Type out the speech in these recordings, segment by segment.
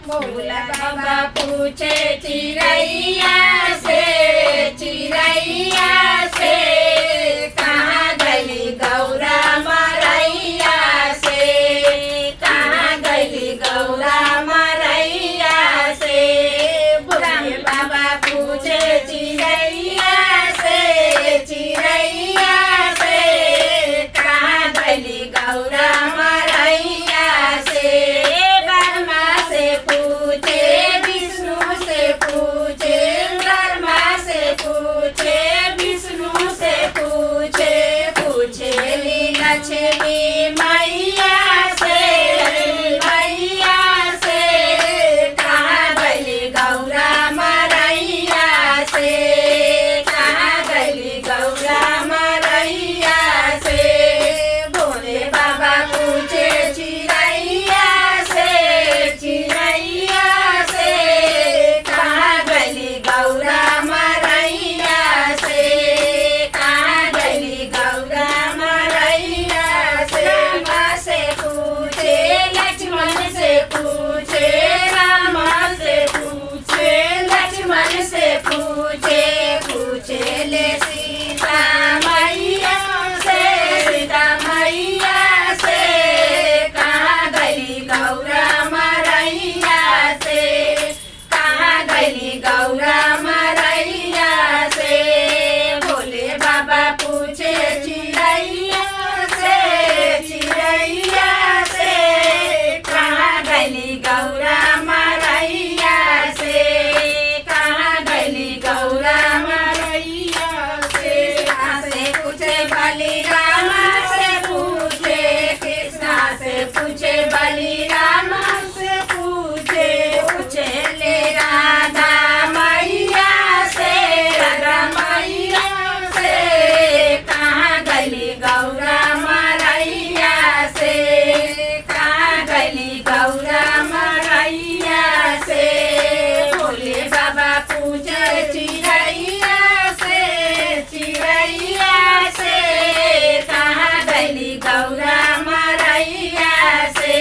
भोला बाबा पूछे चिड़ैया से कहाँ गली गौरा मरैया से, कहाँ गली गौरा मरैया से। भोले बाबा पूछे चिड़ैया से कहाँ गली गौरा मरैया से। ब्रह्मा से पूछे विष्णु से पूछे, ब्रह्मा से पूछे विष्णु से पूछे, पूछे लक्ष्मी मैया से कहाँ गली गौरा मरैया से, कहाँ गली गौरा मरैया से। भोले बाबा पूछे चिड़ैया से कहाँ गली गौरा मरैया से, कहाँ गली गौरा मरैया से। रामा से पूछे लक्ष्मण से पूछे, रामा से पूछे लक्ष्मण से पूछे, पूछे ले सीता मैया से कहाँ गली गौरा मरैया से, कहाँ गली गौरा मरैया से। भोले बाबा पूछे चिड़ैया से कहाँ गली गौरा मरैया से, कहाँ गली गौरा मरैया से। पूछे बलिराम से पूछे, कृष्णा से पूछे बलिराम से पूछे, पूछे ले राधा मैया से कहाँ गली गौरा मरैया से, कहाँ गली गौरा मरैया से। भोले बाबा पूछे चिड़ैया से कहाँ गली गौरा मरैया से,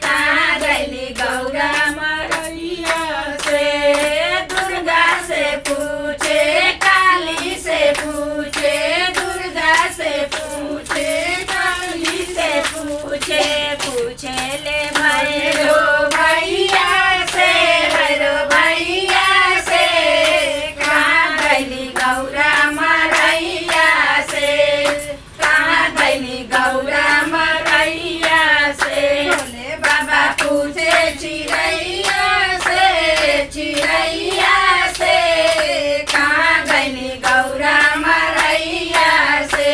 कहाँ गली गौरा मरैया से। दुर्गा से पूछे काली से पूछे, दुर्गा से पूछे काली से पूछे, पूछे ले भैरो भैया से कहाँ गली गौरा मरैया से, कहाँ गली गौरा मरैया से। भोले बाबा पूछे चिड़ैया से कहाँ गली गौरा मरैया से।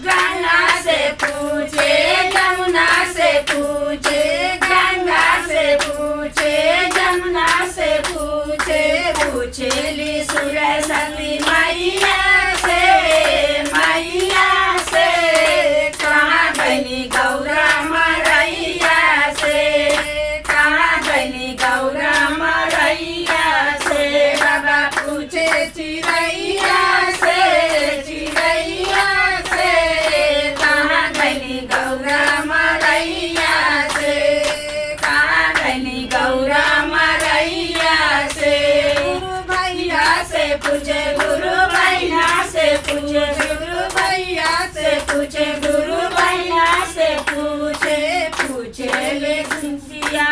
गंगा से पूछे जमुना से पूछे, गंगा से पूछे जमुना से पूछे, पूछे ली सरस्वती मैया से कहाँ गली गौरा मरैया से, कहाँ गली गौरा मरैया से। बाबा पूछे चिड़ैया से कहाँ गली गौरा मरैया से, कहाँ गली गौरा मरैया से। गुरु भैया से पूछे, गुरु भैया से पूछे, गुरु भैया से पूछे, गुरु भैया से पूछे, पूछे ले सिया